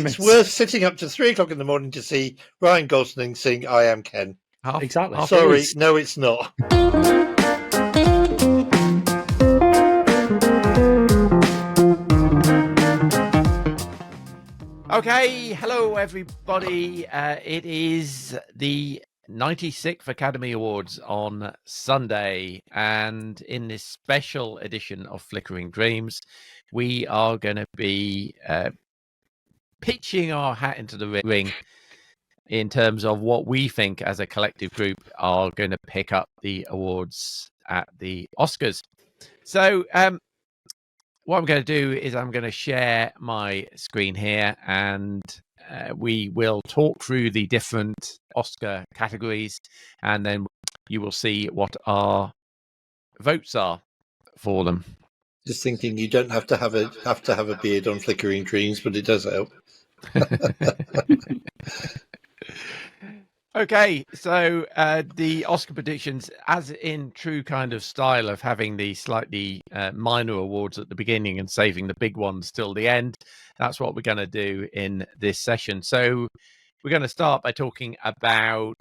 it's worth sitting up to 3 o'clock in the morning to see Ryan Gosling sing "I Am Ken." Exactly. Sorry, no, it's not. Okay, hello everybody. It is the 96th Academy Awards on Sunday, and in this special edition of Flickering Dreams, we are going to be pitching our hat into the ring in terms of what we think as a collective group are going to pick up the awards at the Oscars. So what I'm going to do is I'm going to share my screen here, and we will talk through the different Oscar categories, and then you will see what our votes are for them. Just thinking, you don't have to have a beard on Flickering Dreams, but it does help. Okay, so the Oscar predictions, as in true kind of style of having the slightly minor awards at the beginning and saving the big ones till the end. That's what we're going to do in this session. So we're going to start by talking about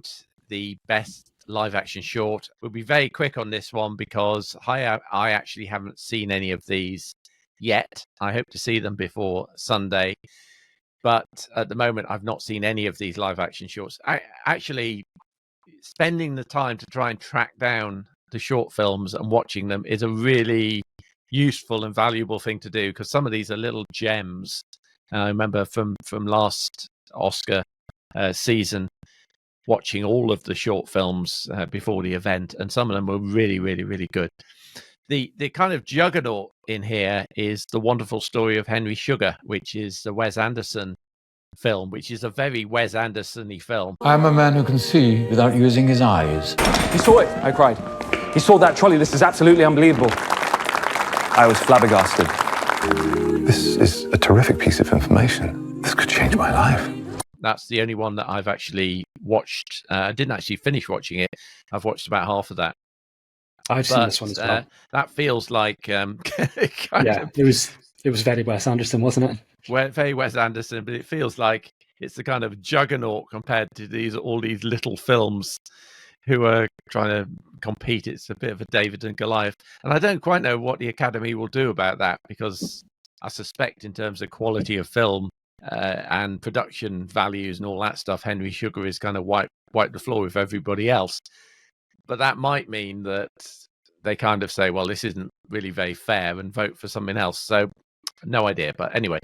the best live action short. We'll be very quick on this one because I actually haven't seen any of these yet. I hope to see them before Sunday. But at the moment, I've not seen any of these live action shorts. Actually, spending the time to try and track down the short films and watching them is a really useful and valuable thing to do, because some of these are little gems. I remember from last Oscar season, watching all of the short films before the event, and some of them were really, really, really good. The kind of juggernaut in here is The Wonderful Story of Henry Sugar, which is the Wes Anderson film, which is a very Wes Anderson-y film. I'm a man who can see without using his eyes. He saw it, I cried. He saw that trolley. This is absolutely unbelievable. I was flabbergasted. This is a terrific piece of information. This could change my life. That's the only one that I've actually watched. I didn't actually finish watching it. I've watched about half of that. I've seen this one as well. That feels like it was very Wes Anderson, wasn't it? Very Wes Anderson, but it feels like it's the kind of juggernaut compared to all these little films who are trying to compete. It's a bit of a David and Goliath, and I don't quite know what the Academy will do about that, because I suspect in terms of quality of film and production values and all that stuff, Henry Sugar is kind of wipe the floor with everybody else. But that might mean that they kind of say, well, this isn't really very fair, and vote for something else. So no idea. But anyway,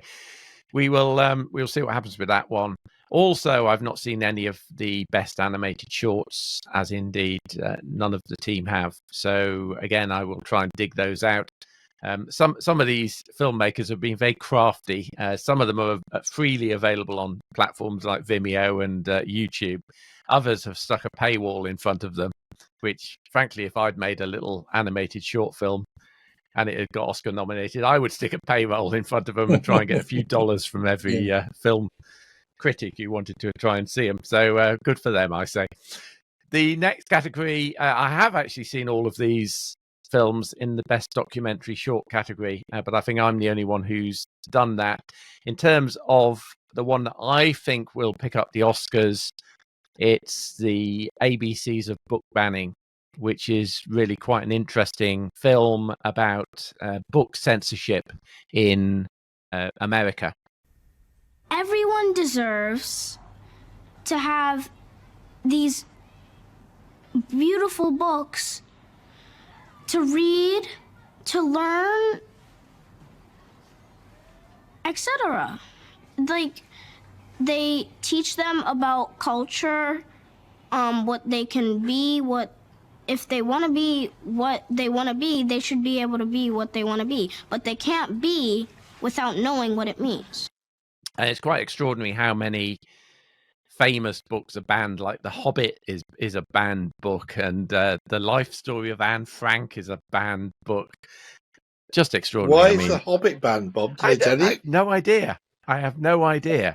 we'll see what happens with that one. Also, I've not seen any of the best animated shorts, as indeed none of the team have. So again, I will try and dig those out. Some of these filmmakers have been very crafty. Some of them are freely available on platforms like Vimeo and YouTube. Others have stuck a paywall in front of them, which, frankly, if I'd made a little animated short film and it had got Oscar nominated, I would stick a paywall in front of them and try and get a few dollars from every film critic who wanted to try and see them. So good for them, I say. The next category, I have actually seen all of these films in the best documentary short category, but I think I'm the only one who's done that. In terms of the one that I think will pick up the Oscars, it's the ABCs of Book Banning, which is really quite an interesting film about book censorship in America. Everyone deserves to have these beautiful books to read, to learn, etc. Like, they teach them about culture, what they can be, if they want to be what they want to be, they should be able to be what they want to be. But they can't be without knowing what it means. And it's quite extraordinary how many famous books are banned. Like The Hobbit is a banned book, and The Life Story of Anne Frank is a banned book. Just extraordinary. Why is The Hobbit banned, Bob? I have no idea. I have no idea.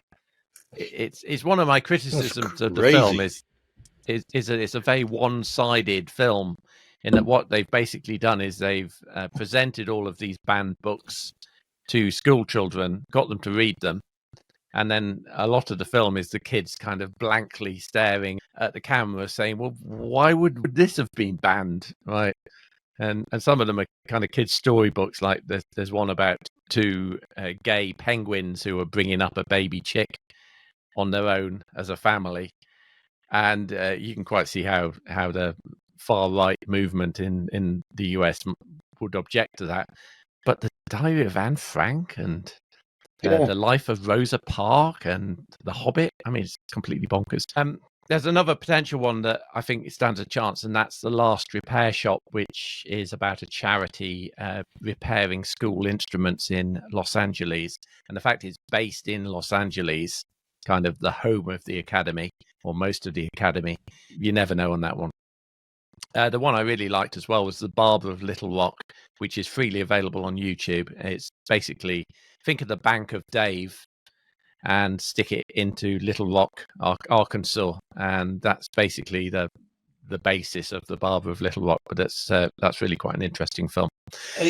It's one of my criticisms of the film is it's a very one-sided film, in that what they've basically done is they've presented all of these banned books to school children, got them to read them, And then a lot of the film is the kids kind of blankly staring at the camera saying, well, why would this have been banned? Right. And some of them are kind of kids' storybooks. Like there's one about two gay penguins who are bringing up a baby chick on their own as a family. And you can quite see how the far-right movement in the US would object to that. But the Diary of Anne Frank and the Life of Rosa Parks and The Hobbit, I mean, it's completely bonkers. There's another potential one that I think stands a chance, and that's The Last Repair Shop, which is about a charity repairing school instruments in Los Angeles. And the fact it's based in Los Angeles, kind of the home of the Academy, or most of the Academy. You never know on that one. The one I really liked as well was The Barber of Little Rock, which is freely available on YouTube. It's basically, think of the Bank of Dave and stick it into Little Rock, Arkansas, and that's basically the basis of The Barber of Little Rock. But that's really quite an interesting film.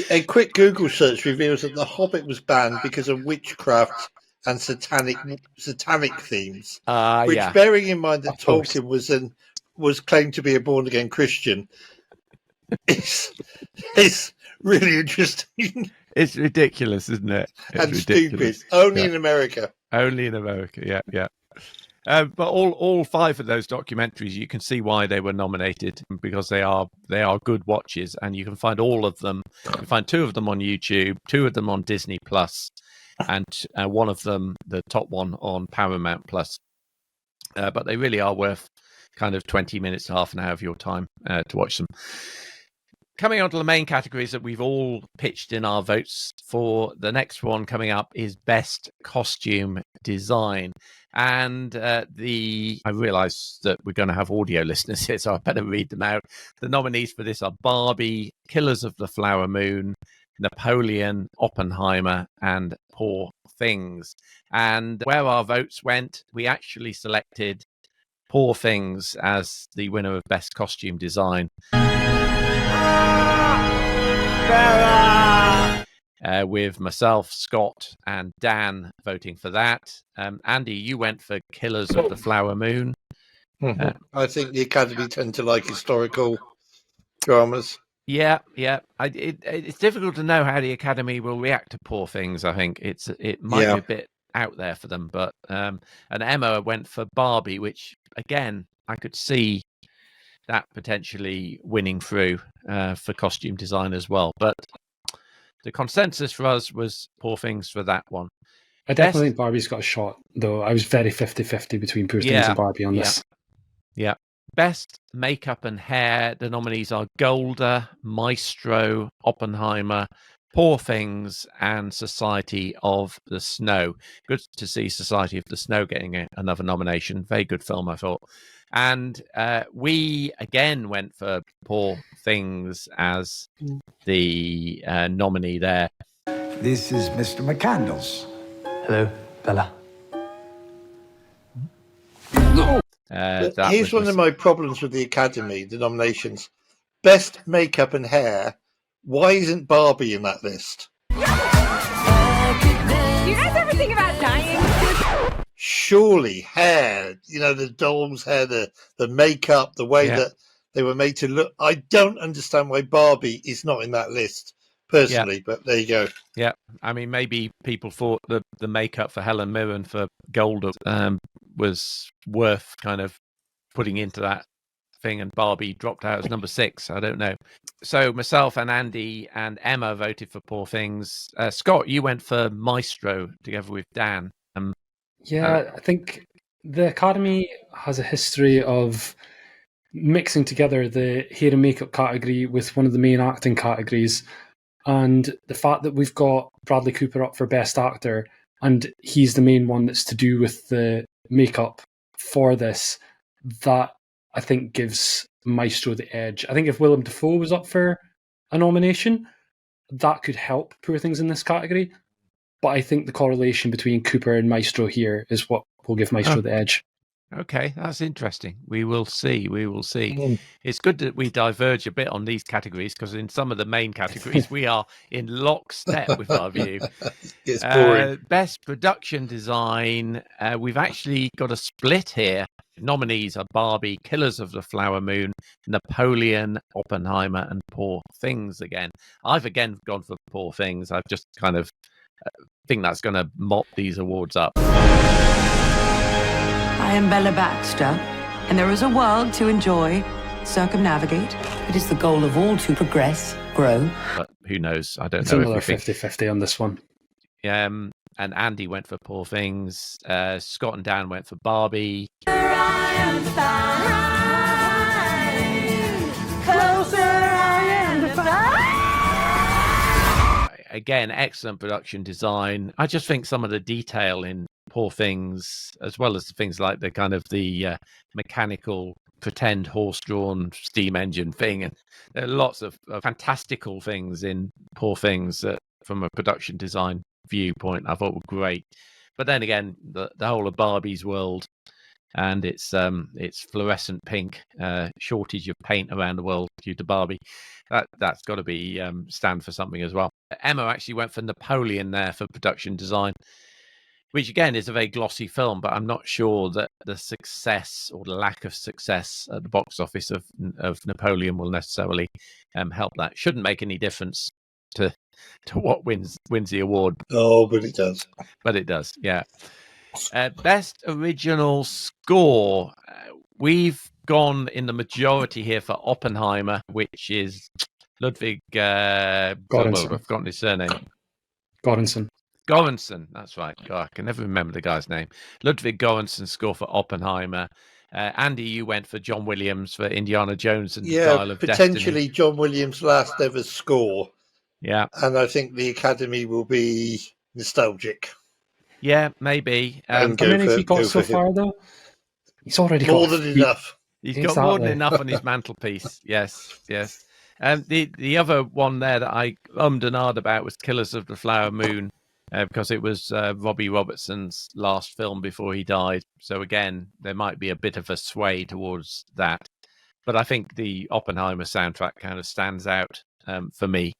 A quick Google search reveals that The Hobbit was banned because of witchcraft and satanic themes. Which, bearing in mind that Tolkien was claimed to be a born-again Christian, it's really interesting. It's ridiculous, isn't it? And ridiculous. Stupid. Only in America. Only in America, yeah. But all 5 of those documentaries, you can see why they were nominated, because they are good watches, and you can find all of them. You can find 2 of them on YouTube, 2 of them on Disney Plus, and one of them, the top one, on Paramount Plus. But they really are worth kind of 20 minutes to half an hour of your time to watch them. Coming on to the main categories that we've all pitched in our votes for, the next one coming up is Best Costume Design. And I realise that we're going to have audio listeners here, so I better read them out. The nominees for this are Barbie, Killers of the Flower Moon, Napoleon, Oppenheimer, and Poor Things. And where our votes went, we actually selected Poor Things as the winner of Best Costume Design. With myself, Scott, and Dan voting for that. Andy, you went for Killers of the Flower Moon. I think the Academy tend to like historical dramas. Yeah. It's difficult to know how the Academy will react to Poor Things. I think it might be a bit out there for them. But and Emma went for Barbie, which again I could see that potentially winning through for costume design as well. But the consensus for us was Poor Things for that one. I definitely think Barbie's got a shot, though. I was very 50-50 between Poor Things and Barbie on this. Yeah. Best makeup and hair, the nominees are Golda, Maestro, Oppenheimer, Poor Things, and Society of the Snow. Good to see Society of the Snow getting another nomination. Very good film, I thought. And we again went for Poor Things as the nominee there. This is Mr. McCandles. Hello, Bella. Here's one of my problems with the Academy, the nominations. Best makeup and hair. Why isn't Barbie in that list? Do you guys ever think about dying? Surely hair, the doll's hair, the makeup, the way that they were made to look. I don't understand why Barbie is not in that list, personally, but there you go. Yeah, I mean, maybe people thought the makeup for Helen Mirren for Golda was worth kind of putting into that thing, and Barbie dropped out as number 6. I don't know. So myself and Andy and Emma voted for Poor Things. Scott, you went for Maestro together with Dan. I think the Academy has a history of mixing together the hair and makeup category with one of the main acting categories. And the fact that we've got Bradley Cooper up for Best Actor, and he's the main one that's to do with the makeup for this, that I think gives Maestro the edge. I think if Willem Dafoe was up for a nomination, that could help Poor Things in this category. But I think the correlation between Cooper and Maestro here is what will give Maestro the edge. Okay, that's interesting. We will see. We will see. It's good that we diverge a bit on these categories, because in some of the main categories we are in lockstep with our view. It's boring. Best production design. We've actually got a split here. Nominees are Barbie, Killers of the Flower Moon, Napoleon, Oppenheimer, and Poor Things again. I've again gone for Poor Things. I've just kind of think that's going to mop these awards up. I am Bella Baxter, and there is a world to enjoy, circumnavigate. It is the goal of all to progress, grow. But who knows? I don't It's know. another 50-50 on this one. And Andy went for Poor Things. Scott and Dan went for Barbie. Again, excellent production design. I just think some of the detail in Poor Things, as well as things like the kind of the mechanical pretend horse-drawn steam engine thing, and there are lots of fantastical things in Poor Things that, from a production design viewpoint, I thought were great. But then again, the whole of Barbie's world and its fluorescent pink, shortage of paint around the world due to Barbie, that's got to be stand for something as well. Emma actually went for Napoleon there for production design, which again is a very glossy film, but I'm not sure that the success or the lack of success at the box office of Napoleon will necessarily help that. Shouldn't make any difference to what wins the award. Oh, but it does. But it does, yeah. Best original score. We've gone in the majority here for Oppenheimer, which is Ludwig Göransson. I've forgotten his surname. Göransson, that's right. God, I can never remember the guy's name. Ludwig Göransson's score for Oppenheimer. Andy, you went for John Williams for Indiana Jones and the Dial of potentially Destiny. John Williams' last ever score. Yeah. And I think the Academy will be nostalgic. Yeah, maybe. How many has he got so far, though? He's already got more than enough. He's got more than enough on his mantelpiece. Yes. The other one there that I and ahed about was Killers of the Flower Moon, because it was Robbie Robertson's last film before he died. So again, there might be a bit of a sway towards that. But I think the Oppenheimer soundtrack kind of stands out for me.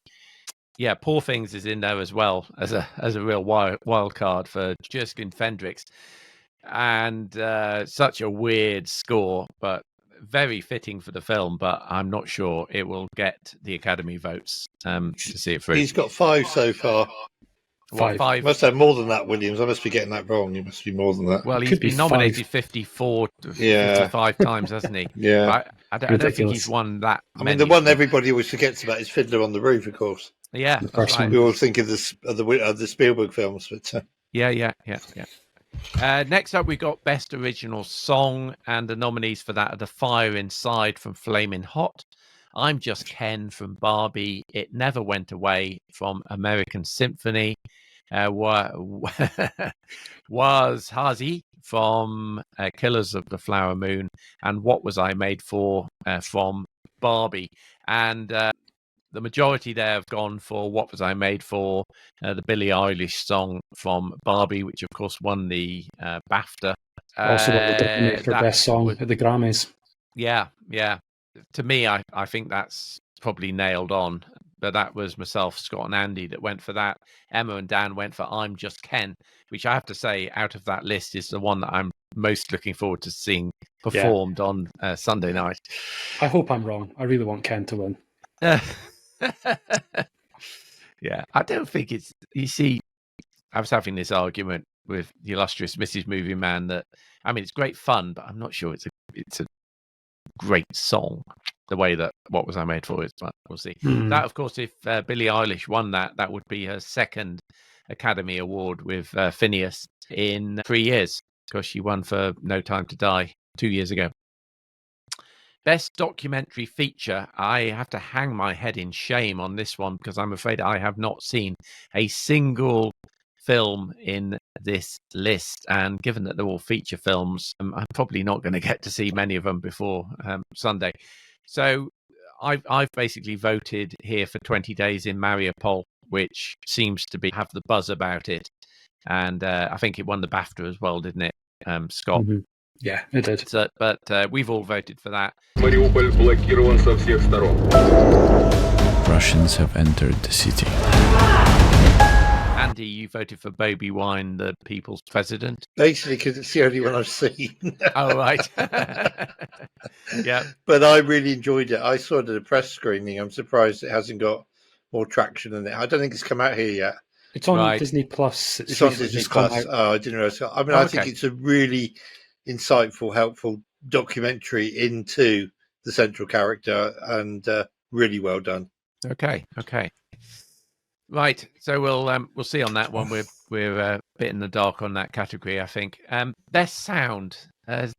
Yeah, Poor Things is in there as well as a real wild card for Jerskin Fendrix. And such a weird score, but very fitting for the film, but I'm not sure it will get the Academy votes to see it through. He's got 5 so far. Five. Must have more than that, Williams. I must be getting that wrong. It must be more than that. Well, he's been nominated 55 times, hasn't he? Yeah. I don't think he's won that many. I mean, the one everybody always forgets about is Fiddler on the Roof, of course. Yeah, that's right. We all think of the Spielberg films, but yeah. Next up, we got Best Original Song, and the nominees for that are The Fire Inside from Flamin' Hot, I'm Just Ken from Barbie, It Never Went Away from American Symphony, Was Hazy from Killers of the Flower Moon, and What Was I Made For from Barbie. And the majority there have gone for What Was I Made For, the Billie Eilish song from Barbie, which of course won the BAFTA. Also got the for Best Song at the Grammys. Yeah. To me, I think that's probably nailed on. But that was myself, Scott, and Andy that went for that. Emma and Dan went for I'm Just Ken, which I have to say, out of that list, is the one that I'm most looking forward to seeing performed on Sunday night. I hope I'm wrong. I really want Ken to win. Yeah, I don't think it's. You see, I was having this argument with the illustrious Mrs. Movie Man that, I mean, it's great fun, but I'm not sure it's a great song the way that What Was I Made For is. But we'll see. That, of course, if Billie Eilish won that would be her second Academy Award with Phineas in 3 years, because she won for No Time to Die 2 years ago. Best documentary feature. I have to hang my head in shame on this one, because I'm afraid I have not seen a single film in this list. And given that they're all feature films, I'm probably not going to get to see many of them before Sunday. So I've basically voted here for 20 Days in Mariupol, which seems to have the buzz about it. And I think it won the BAFTA as well, didn't it, Scott? Yeah, it did. So, but we've all voted for that. Russians have entered the city. Andy, you voted for Bobby Wine, the people's president. Basically, because it's the only one I've seen. Oh, right. Yeah. But I really enjoyed it. I saw it at a press screening. I'm surprised it hasn't got more traction than it. I don't think it's come out here yet. It's on Disney Plus. It's on Disney Plus. Oh, I didn't realize. I mean, I think it's a really insightful, helpful documentary into the central character, and really well done. Okay. Right, so we'll see on that one. We're a bit in the dark on that category, I think. Best sound.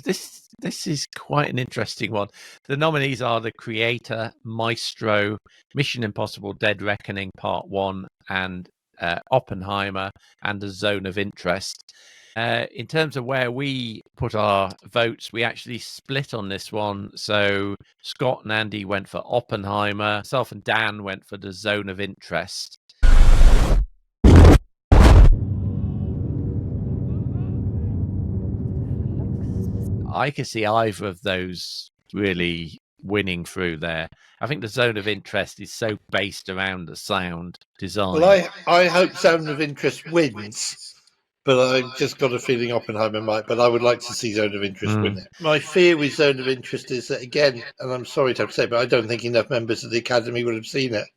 This is quite an interesting one. The nominees are The Creator, Maestro, Mission Impossible: Dead Reckoning Part 1, and Oppenheimer, and The Zone of Interest. In terms of where we put our votes, we actually split on this one. So Scott and Andy went for Oppenheimer. Myself and Dan went for The Zone of Interest. I can see either of those really winning through there. I think The Zone of Interest is so based around the sound design. Well, I hope Zone of Interest wins, but I've just got a feeling Oppenheimer might. But I would like to see Zone of Interest win it. My fear with Zone of Interest is that, again, and I'm sorry to have to say, but I don't think enough members of the Academy will have seen it.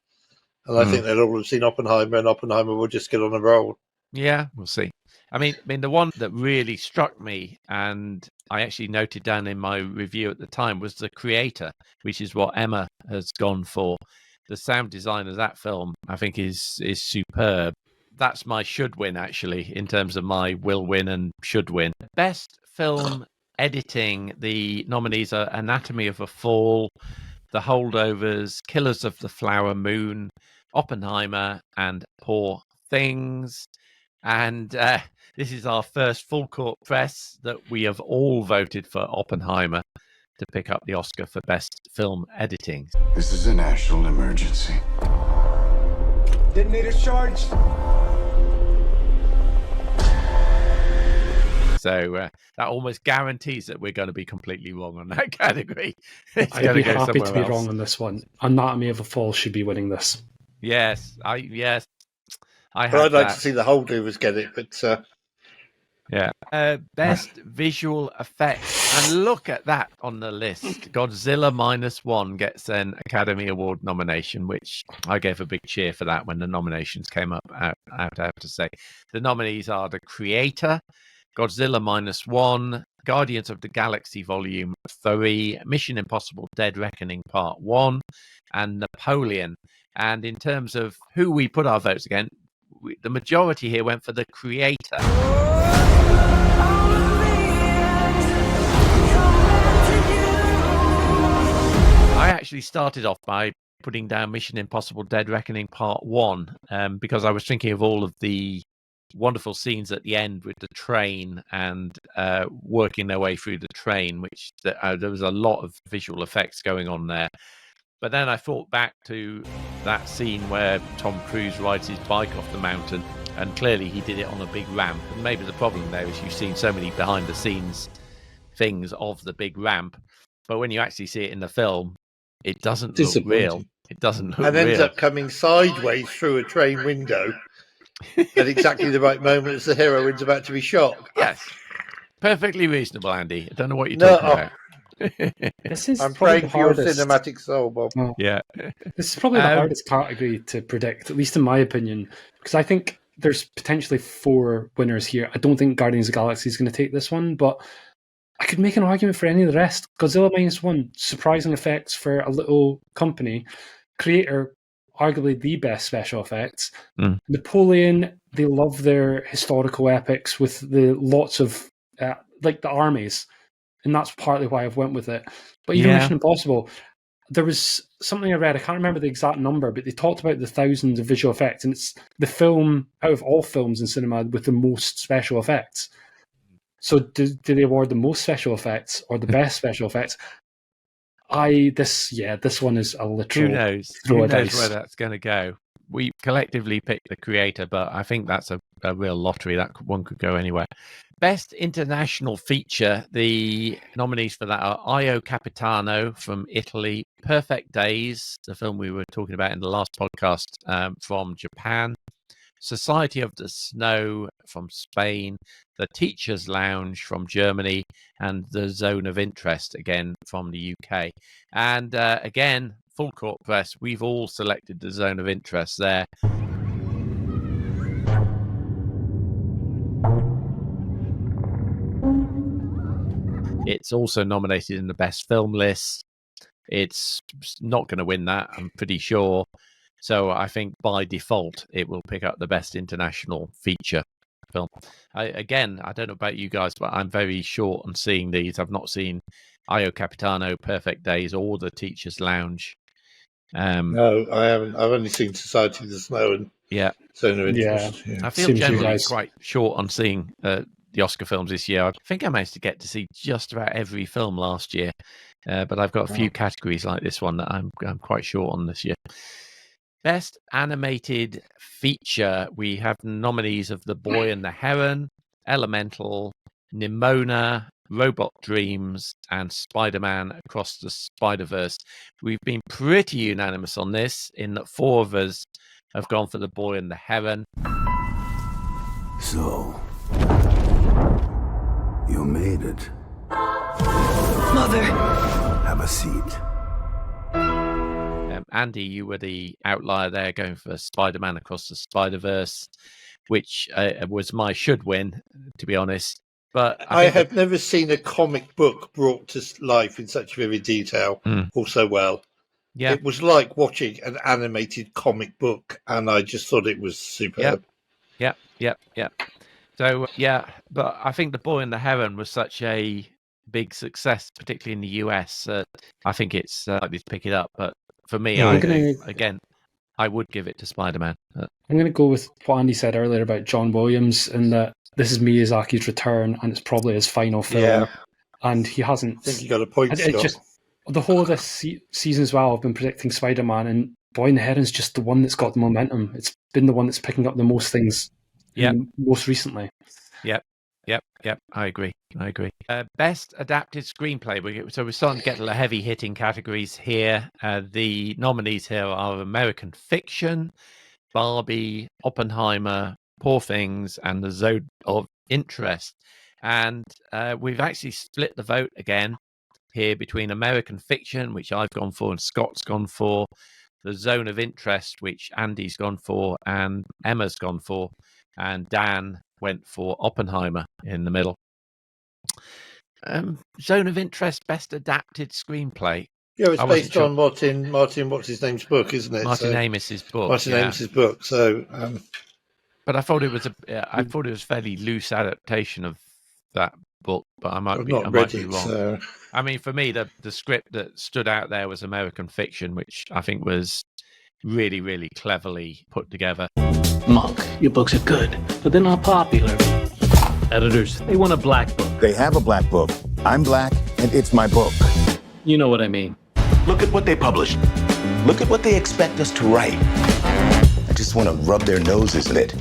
And I think they'll all have seen Oppenheimer, and Oppenheimer will just get on a roll. Yeah, we'll see. I mean, the one that really struck me, and I actually noted down in my review at the time, was The Creator, which is what Emma has gone for. The sound design of that film, I think, is superb. That's my should win, actually, in terms of my will win and should win. Best film editing, the nominees are Anatomy of a Fall, The Holdovers, Killers of the Flower Moon, Oppenheimer, and Poor Things. And this is our first full court press that we have all voted for Oppenheimer to pick up the Oscar for Best Film Editing. This is a national emergency. Detonator charged. So that almost guarantees that we're going to be completely wrong on that category. I'd be happy to be wrong on this one. Anatomy of a Fall should be winning this. Yes, I'd like to see the Holdovers get it, but yeah. Best visual effects, and look at that on the list. Godzilla -1 gets an Academy Award nomination, which I gave a big cheer for that when the nominations came up. I have to say, the nominees are The Creator, Godzilla -1, Guardians of the Galaxy Volume 3, Mission Impossible: Dead Reckoning Part 1, and Napoleon. And in terms of who we put our votes against, the majority here went for The Creator. I actually started off by putting down Mission Impossible: Dead Reckoning Part 1 because I was thinking of all of the wonderful scenes at the end with the train and working their way through the train, which there was a lot of visual effects going on there. But then I thought back to that scene where Tom Cruise rides his bike off the mountain, and clearly he did it on a big ramp. And maybe the problem there is you've seen so many behind-the-scenes things of the big ramp, but when you actually see it in the film, it doesn't look real. It doesn't look real. And ends up coming sideways through a train window at exactly the right moment as the heroine's about to be shot. Yes. Perfectly reasonable, Andy. I don't know what you're talking about. I'm praying for your cinematic soul, Bob. Oh. Yeah. This is probably the hardest category to predict, at least in my opinion, because I think there's potentially 4 winners here. I don't think Guardians of the Galaxy is going to take this one, but I could make an argument for any of the rest. Godzilla -1, surprising effects for a little company. Creator, arguably the best special effects. Napoleon, they love their historical epics with the lots of like the armies, and that's partly why I've went with it. But even Mission Impossible, there was something I read, I can't remember the exact number, but they talked about the thousands of visual effects, and it's the film out of all films in cinema with the most special effects. So do they award the most special effects or the best special effects? This one is a literal Who knows? throw Who a knows dice. where that's going to go? we collectively picked the creator, but I think that's a real lottery. That one could go anywhere. Best international feature, the nominees for that are Io Capitano from Italy, Perfect Days, the film we were talking about in the last podcast, from Japan, Society of the Snow from Spain, The Teacher's Lounge from Germany, and The Zone of Interest, again, from the UK. And again, full court press, we've all selected The Zone of Interest there. It's also nominated in the best film list. It's not going to win that, I'm pretty sure. So I think by default, it will pick up the best international feature film. I don't know about you guys, but I'm very short on seeing these. I've not seen Io Capitano, Perfect Days, or The Teacher's Lounge. No, I haven't. I've only seen Society of the Snow and Zone of Interest. Yeah. I feel generally quite short on seeing the Oscar films this year. I think I managed to get to see just about every film last year, but I've got a few categories like this one that I'm quite short on this year. Best animated feature, we have nominees of The Boy and the Heron, Elemental, Nimona, Robot Dreams, and Spider-Man Across the Spider-Verse. We've been pretty unanimous on this, in that 4 of us have gone for The Boy and the Heron. So, you made it. Mother! Have a seat. Andy, you were the outlier there, going for Spider-Man Across the Spider-Verse, which was my should win, to be honest. But I have never seen a comic book brought to life in such vivid detail or so well. Yeah, it was like watching an animated comic book, and I just thought it was superb. Yep. So but I think The Boy and the Heron was such a big success, particularly in the US. I think it's likely to pick it up, but for me, I would give it to Spider-Man. I'm going to go with what Andy said earlier about John Williams, and that this is Miyazaki's return, and it's probably his final film. Yeah. And he hasn't. I think you got a point, Scott. Just the whole of this season as well, I've been predicting Spider-Man, and Boy and the Heron's just the one that's got the momentum. It's been the one that's picking up the most things most recently. Yep. I agree. Best adapted screenplay. So we're starting to get to the heavy hitting categories here. The nominees here are American Fiction, Barbie, Oppenheimer, Poor Things, and The Zone of Interest. And we've actually split the vote again here between American Fiction, which I've gone for and Scott's gone for, The Zone of Interest, which Andy's gone for and Emma's gone for, and Dan went for Oppenheimer in the middle. Zone of Interest, best adapted screenplay. Yeah, it's based on Martin, what's his name's book, isn't it? Martin Amis's book. Amis's book. So, but I thought it was a fairly loose adaptation of that book. But I might be wrong. So. I mean, for me, the script that stood out there was American Fiction, which I think was really, really cleverly put together. Monk, your books are good, but they're not popular. Editors, they want a black book. They have a black book. I'm black, and it's my book. You know what I mean. Look at what they publish. Look at what they expect us to write. I just want to rub their noses in it.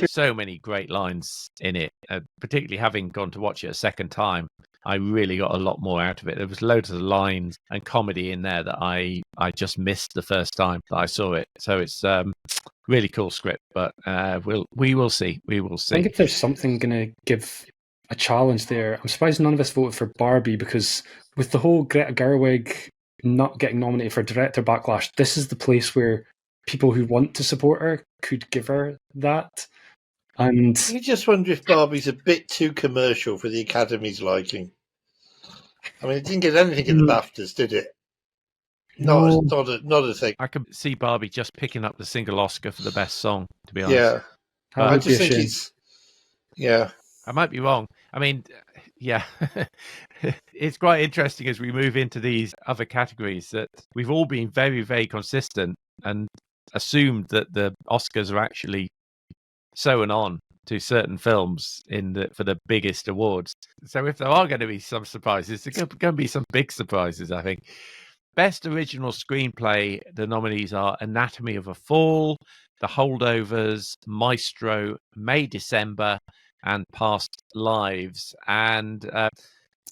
So many great lines in it, particularly having gone to watch it a second time. I really got a lot more out of it. There was loads of lines and comedy in there that I just missed the first time that I saw it. So it's really cool script, but we will see. We will see. I think if there's something going to give a challenge there, I'm surprised none of us voted for Barbie, because with the whole Greta Gerwig not getting nominated for director backlash, this is the place where people who want to support her could give her that. And you just wonder if Barbie's a bit too commercial for the Academy's liking. I mean, it didn't get anything at the BAFTAs, did it? Not a thing. I could see Barbie just picking up the single Oscar for the best song, to be honest. Yeah. I just think it's... Yeah. I might be wrong. I mean, yeah. It's quite interesting as we move into these other categories that we've all been very, very consistent and assumed that the Oscars are actually sewn on to certain films for the biggest awards. So if there are going to be some surprises, there's going to be some big surprises, I think. Best Original Screenplay, the nominees are Anatomy of a Fall, The Holdovers, Maestro, May December, and Past Lives. And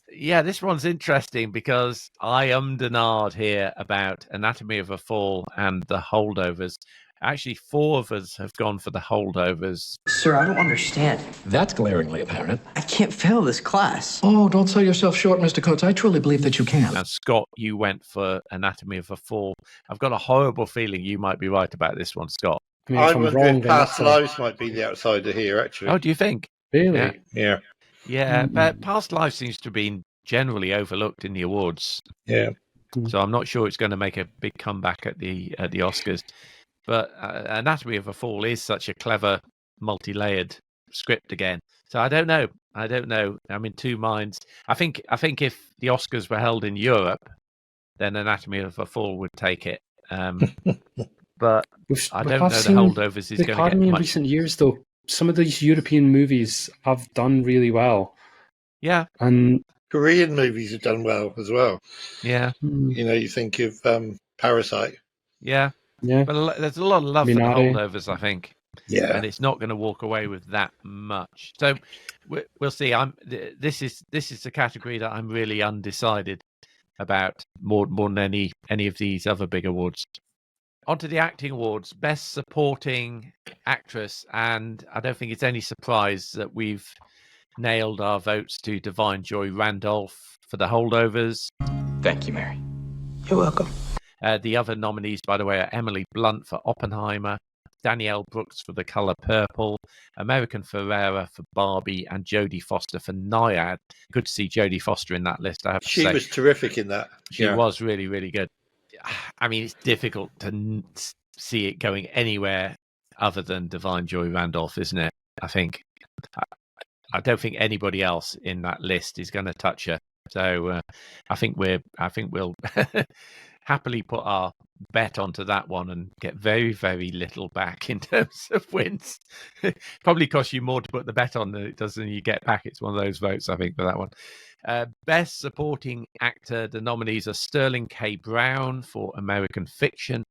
this one's interesting because I ummed and ahed here about Anatomy of a Fall and The Holdovers. Actually, 4 of us have gone for The Holdovers. Sir, I don't understand. That's glaringly apparent. I can't fail this class. Oh, don't sell yourself short, Mr. Coates. I truly believe that you can. And Scott, you went for Anatomy of a Fall. I've got a horrible feeling you might be right about this one, Scott. I'm wondering Past Lives might be the outsider here, actually. Oh, do you think? Really? Yeah. Yeah, but Past Lives seems to have been generally overlooked in the awards. Yeah. So I'm not sure it's going to make a big comeback at the Oscars. But Anatomy of a Fall is such a clever, multi-layered script again. So I don't know. I'm in two minds. I think if the Oscars were held in Europe, then Anatomy of a Fall would take it. But I don't know The Holdovers is going to get much. In recent years, though, some of these European movies have done really well. Yeah. And Korean movies have done well as well. Yeah. You think of Parasite. Yeah. Yeah. But there's a lot of love for The Holdovers, I think. Yeah. And it's not going to walk away with that much. So we'll see. This is a category that I'm really undecided about more than any of these other big awards. On to the acting awards. Best Supporting Actress. And I don't think it's any surprise that we've nailed our votes to Divine Joy Randolph for The Holdovers. Thank you, Mary. You're welcome. The other nominees, by the way, are Emily Blunt for Oppenheimer, Danielle Brooks for The Color Purple, American Ferrera for Barbie, and Jodie Foster for Nyad. Good to see Jodie Foster in that list, I have to say. She was terrific in that. She was really, really good. I mean, it's difficult to see it going anywhere other than Divine Joy Randolph, isn't it? I think. I don't think anybody else in that list is going to touch her. So I think we'll happily put our bet onto that one and get very, very little back in terms of wins. Probably costs you more to put the bet on than it does than you get back. It's one of those votes, I think, for that one. Best Supporting Actor, the nominees are Sterling K. Brown for American Fiction,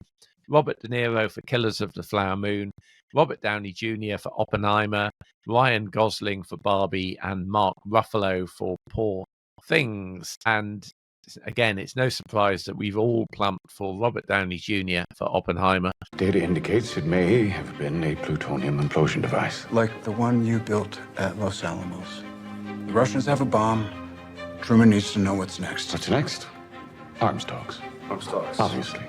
Robert De Niro for Killers of the Flower Moon, Robert Downey Jr. for Oppenheimer, Ryan Gosling for Barbie, and Mark Ruffalo for Poor Things. And again, it's no surprise that we've all plumped for Robert Downey Jr. for Oppenheimer. Data indicates it may have been a plutonium implosion device. Like the one you built at Los Alamos. The Russians have a bomb. Truman needs to know what's next. What's next? Arms talks. Arms talks. Obviously.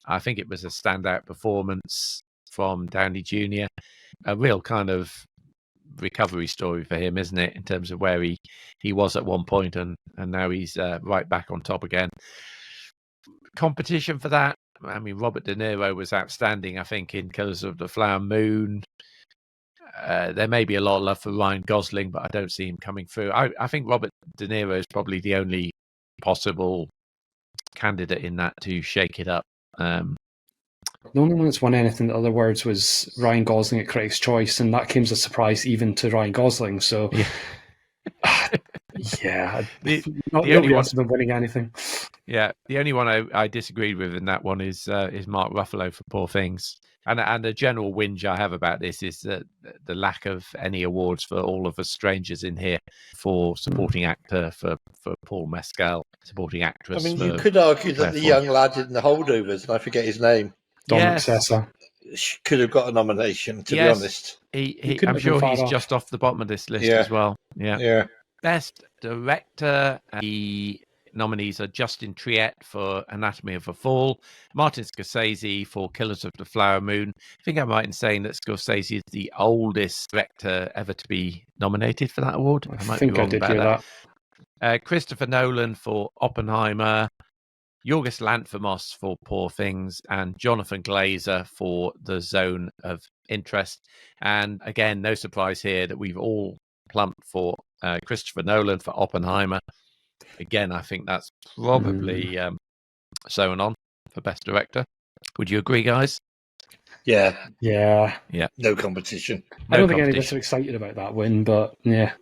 I think it was a standout performance from Downey Jr. A real kind of recovery story for him, isn't it, in terms of where he was at one point and now he's right back on top again. Competition for that, I mean, Robert De Niro was outstanding, I think, in Killers of the Flower Moon. There may be a lot of love for Ryan Gosling, but I don't see him coming through. I think Robert De Niro is probably the only possible candidate in that to shake it up. The only one that's won anything, in other words, was Ryan Gosling at Critics' Choice, and that came as a surprise even to Ryan Gosling. So, yeah, nobody else has been winning anything. Yeah, the only one I disagreed with in that one is Mark Ruffalo for Poor Things. And the general whinge I have about this is the lack of any awards for All of Us Strangers in here, for supporting actor for Paul Mescal, supporting actress. I mean, you could argue that the young lad in The Holdovers, and I forget his name, Dominic Sessa, could have got a nomination, to be honest. I'm sure he's just off the bottom of this list as well. Yeah. Best Director, the nominees are Justin Triet for Anatomy of a Fall, Martin Scorsese for Killers of the Flower Moon. I think I'm right in saying that Scorsese is the oldest director ever to be nominated for that award. I might think be wrong I did about hear that. Christopher Nolan for Oppenheimer, Yorgos Lanthimos for Poor Things, and Jonathan Glazer for The Zone of Interest. And again, no surprise here that we've all plumped for Christopher Nolan for Oppenheimer. Again, I think that's probably sewn on for Best Director. Would you agree, guys? Yeah. Yeah. Yeah. No competition. I don't think any of us are excited about that win, but yeah.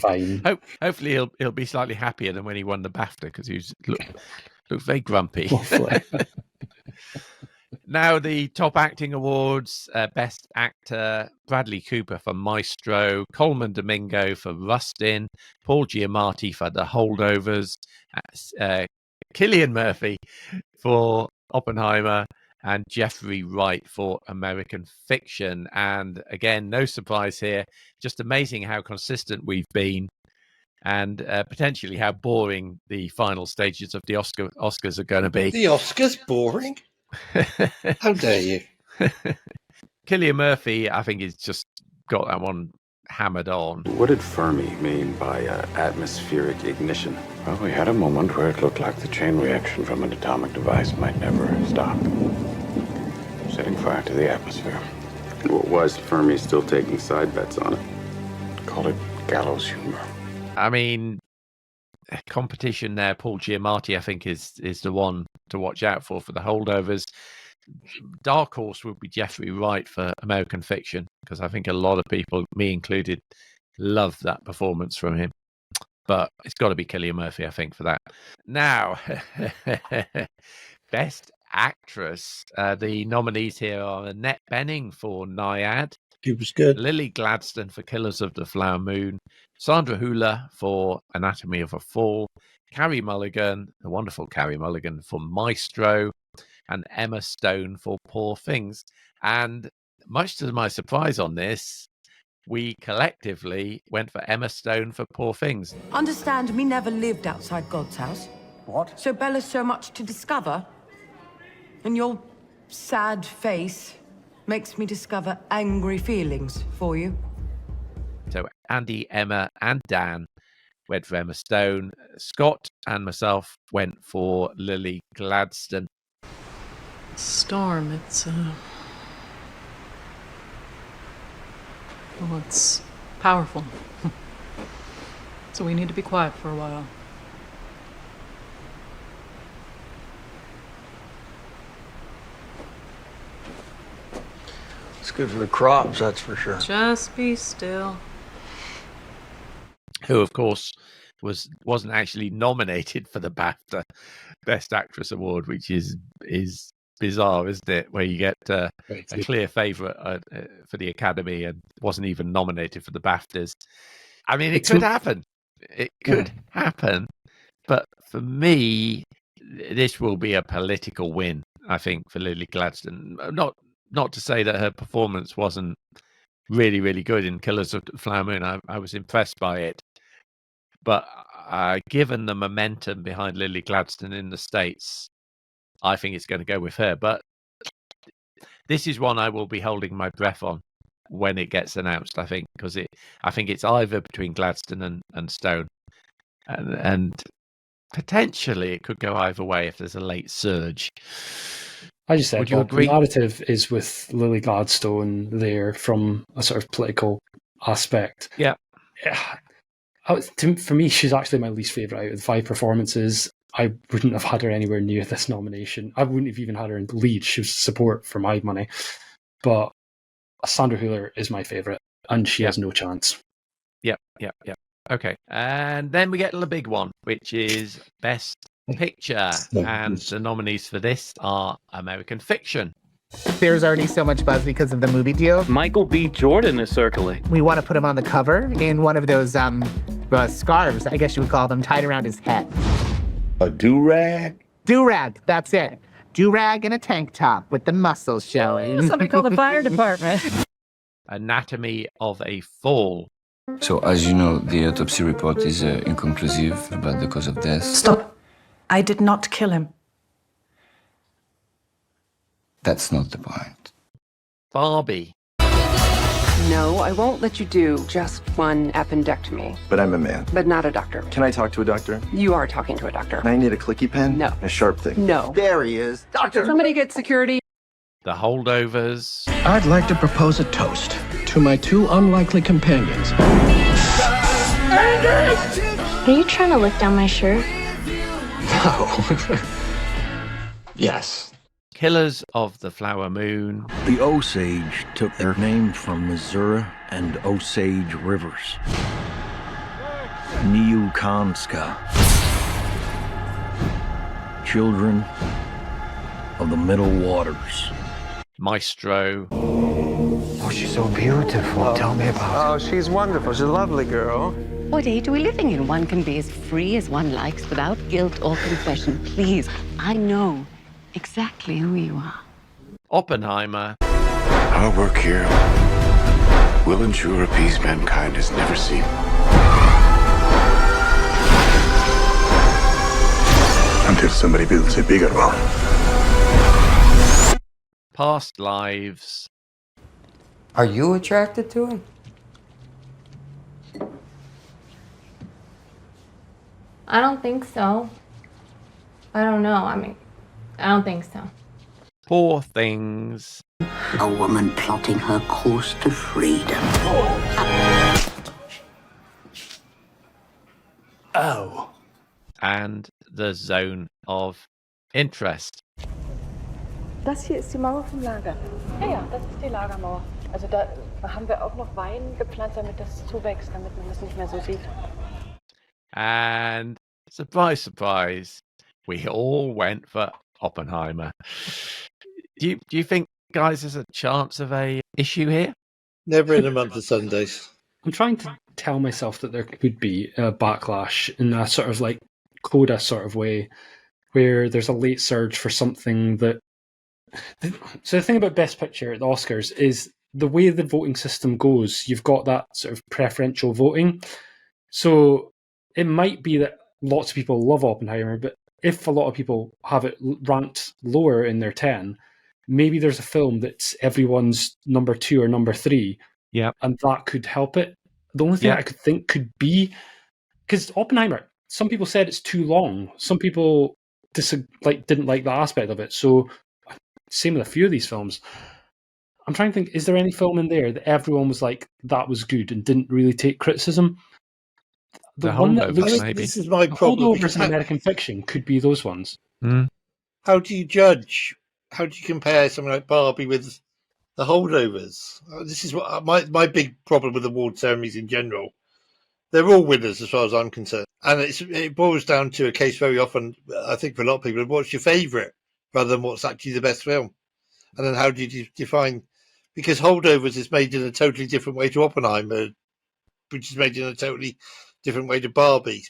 Fine. Hopefully he'll be slightly happier than when he won the BAFTA, because he looked very grumpy. Now the top acting awards: Best Actor, Bradley Cooper for Maestro, Coleman Domingo for Rustin, Paul Giamatti for The Holdovers, Cillian Murphy for Oppenheimer, and Jeffrey Wright for American Fiction. And again, no surprise here, just amazing how consistent we've been, and potentially how boring the final stages of the Oscars are going to be. The Oscars boring? How dare you? Cillian Murphy, I think, he's just got that one hammered on. What did Fermi mean by atmospheric ignition? Well, we had a moment where it looked like the chain reaction from an atomic device might never stop, setting fire to the atmosphere. And what was Fermi still taking side bets on it? Call it gallows humor. I mean, competition there. Paul Giamatti, I think, is the one to watch out for The Holdovers. Dark horse would be Jeffrey Wright for American Fiction, because I think a lot of people, me included, love that performance from him. But it's got to be Cillian Murphy, I think, for that. Now, Best Actress. The nominees here are Annette Bening for Naiad. She was good. Lily Gladstone for Killers of the Flower Moon. Sandra Hüller for Anatomy of a Fall. Carey Mulligan, the wonderful Carey Mulligan, for Maestro. And Emma Stone for Poor Things. And much to my surprise on this, we collectively went for Emma Stone for Poor Things. Understand, me never lived outside God's house. What? So Bella's so much to discover. And your sad face makes me discover angry feelings for you. So Andy, Emma, and Dan went for Emma Stone. Scott and myself went for Lily Gladstone. Storm, it's well, it's powerful. So we need to be quiet for a while. It's good for the crops, that's for sure. Just be still. Who, of course, wasn't actually nominated for the BAFTA Best Actress Award, which is bizarre, isn't it? Where you get a clear favourite for the Academy and wasn't even nominated for the BAFTAs. I mean, it could happen. It could happen. But for me, this will be a political win, I think, for Lily Gladstone. Not to say that her performance wasn't really, really good in Killers of the Flower Moon. I was impressed by it. But given the momentum behind Lily Gladstone in the States, I think it's going to go with her. But this is one I will be holding my breath on when it gets announced, I think, because I think it's either between Gladstone and Stone. And potentially it could go either way if there's a late surge. I just said, would you agree? The narrative is with Lily Gladstone there from a sort of political aspect. Yeah. For me, she's actually my least favourite out of the 5 performances. I wouldn't have had her anywhere near this nomination. I wouldn't have even had her in the lead. She was support for my money. But Sandra Hüller is my favourite, and she has no chance. Yep. Okay. And then we get to the big one, which is Best Picture. And the nominees for this are American Fiction. There's already so much buzz because of the movie deal. Michael B. Jordan is circling. We want to put him on the cover in one of those scarves, I guess you would call them, tied around his head. A do-rag? Do-rag, that's it. Do-rag and a tank top with the muscles showing. Somebody call the fire department. Anatomy of a Fall. So, as you know, the autopsy report is inconclusive about the cause of death. Stop. I did not kill him. That's not the point. Barbie. No, I won't let you do just one appendectomy. But I'm a man. But not a doctor. Can I talk to a doctor? You are talking to a doctor. I need a clicky pen? No. A sharp thing? No. There he is. Doctor! Somebody get security. The Holdovers. I'd like to propose a toast to my 2 unlikely companions. Are you trying to look down my shirt? No. Yes. Killers of the Flower Moon. The Osage took their name from Missouri and Osage rivers. Mea Culpa. Children of the Middle Waters. Maestro. Oh, she's so beautiful. Tell me about her. Oh, she's wonderful. She's a lovely girl. What age are we living in? One can be as free as one likes without guilt or confession. Please, I know exactly who you are. Oppenheimer. Our work here will ensure a peace mankind has never seen. Until somebody builds a bigger one. Past lives. Are you attracted to him? I don't think so. I don't know. I mean, I don't think so. Poor Things. A woman plotting her course to freedom. Oh. And The Zone of Interest. Das hier ist die Mauer vom Lager. Ja, das ist die Lagermauer. Also da haben wir auch noch Wein gepflanzt, damit das zuwächst, damit man das nicht mehr so sieht. And surprise, surprise, we all went for Oppenheimer. Do you think, guys, there's a chance of a issue here? Never in a month of Sundays. I'm trying to tell myself that there could be a backlash in a sort of like Coda sort of way, where there's a late surge for something that. So the thing about Best Picture at the Oscars is the way the voting system goes, you've got that sort of preferential voting. So it might be that lots of people love Oppenheimer, but if a lot of people have it ranked lower in their 10, maybe there's a film that's everyone's number 2 or number 3. Yeah. And that could help it. The only thing I could think could be, because Oppenheimer, some people said it's too long. Some people didn't like that aspect of it. So same with a few of these films. I'm trying to think, is there any film in there that everyone was like, that was good and didn't really take criticism? The one that looks, maybe. This is my problem. Holdovers in American Fiction could be those ones. How do you judge? How do you compare something like Barbie with the Holdovers? This is what my big problem with award ceremonies in general. They're all winners as far as I'm concerned. And it boils down to a case very often, I think for a lot of people, what's your favourite rather than what's actually the best film? And then how do you define... Because Holdovers is made in a totally different way to Oppenheimer, which is made in a totally different way to Barbie.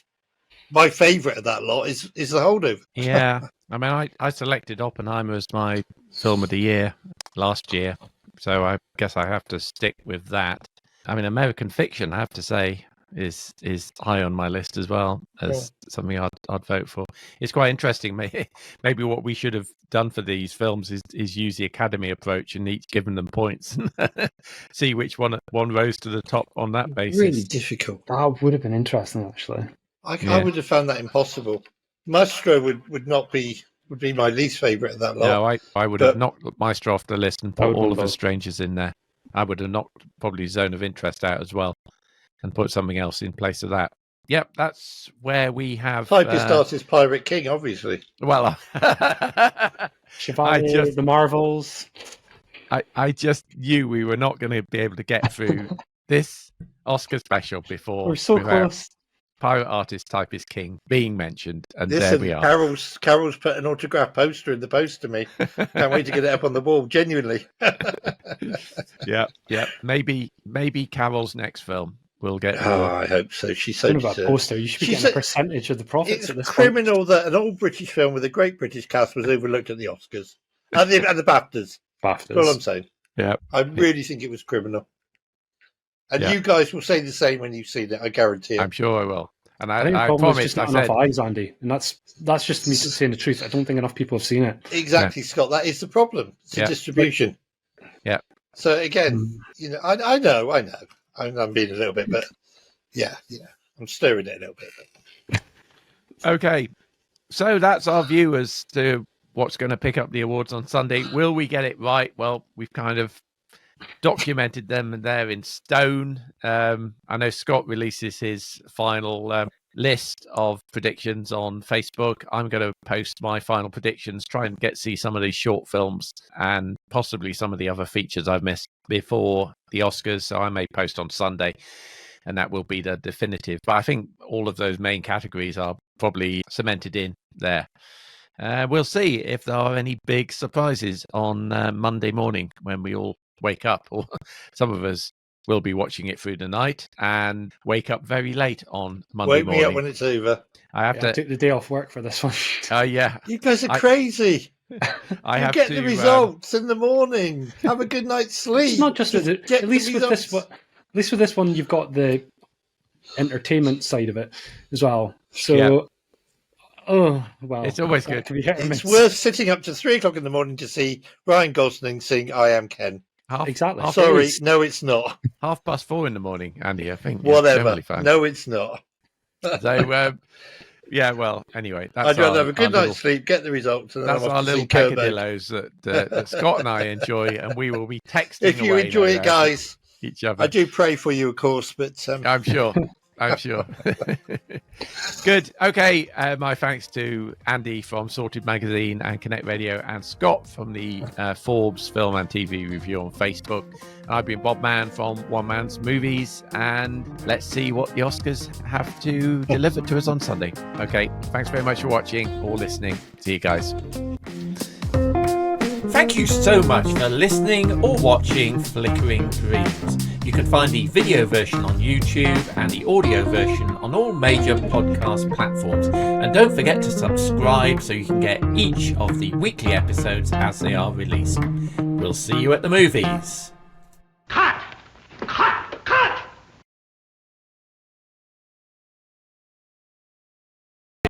My favourite of that lot is the Holdover. Yeah. I mean, I selected Oppenheimer as my film of the year last year, so I guess I have to stick with that. I mean, American Fiction, I have to say, is high on my list as well as something I'd vote for. It's quite interesting. Maybe what we should have done for these films is use the Academy approach and each given them points and see which one rose to the top on that basis. Really difficult. That would have been interesting, actually. I would have found that impossible. Maestro would be my least favourite of that lot. No, I would have knocked Maestro off the list and put All of Us Strangers in there. I would have knocked probably Zone of Interest out as well and put something else in place of that. Yep, that's where we have... Typist artist Pirate King, obviously. Well, Chevalier, The Marvels. I just knew we were not going to be able to get through this Oscar special before. We're so close. Pirate artist Typist King being mentioned, and Listen, there we are. Carol's put an autograph poster in the post to me. Can't wait to get it up on the wall, genuinely. Yeah. Maybe Carol's next film will get. I hope so. She's so deserved. Poster. You should be getting a percentage of the profits. It's criminal that an old British film with a great British cast was overlooked at the Oscars and the BAFTAs. That's all I'm saying. Yeah, I really think it was criminal. And you guys will say the same when you've seen it. I guarantee it. I'm sure I will. And I think the problem is just not enough eyes, Andy, and that's just me saying the truth. I don't think enough people have seen it. Exactly, Scott. That is the problem. It's the distribution. Yeah. So again, I know. I'm being a little bit, but yeah, I'm stirring it a little bit. Okay, so that's our view as to what's going to pick up the awards on Sunday. Will we get it right? Well, we've kind of documented them and they're in stone. I know Scott releases his final list of predictions on Facebook. I'm going to post my final predictions, try and see some of these short films and possibly some of the other features I've missed before the Oscars. So I may post on Sunday, and that will be the definitive. But I think all of those main categories are probably cemented in there. We'll see if there are any big surprises on Monday morning when we all wake up, or some of us will be watching it through the night and wake up very late on Monday morning. Wake me up when it's over. I took the day off work for this one. Yeah. You guys are crazy. I have get to the results in the morning. Have a good night's sleep. It's not just with it. At least with this one, you've got the entertainment side of it as well. So, it's always good. It's worth sitting up to 3:00 in the morning to see Ryan Gosling sing "I Am Ken." Exactly. Sorry, no, it's not. 4:30 in the morning, Andy. I think. Whatever. No, it's not. So, yeah. Well, anyway, I'd rather have a good night's sleep, get the results, and that's then our little peccadillos that Scott and I enjoy, and we will be texting. If you enjoy it, guys, each other. I do pray for you, of course, but I'm sure. Good. Okay. My thanks to Andy from Sorted Magazine and Konnect Radio, and Scott from the Forbes Film and TV Review on Facebook. And I've been Bob Mann from One Man's Movies, and let's see what the Oscars have to deliver to us on Sunday. Okay. Thanks very much for watching or listening. See you guys. Thank you so much for listening or watching Flickering Dreams. You can find the video version on YouTube and the audio version on all major podcast platforms. And don't forget to subscribe so you can get each of the weekly episodes as they are released. We'll see you at the movies.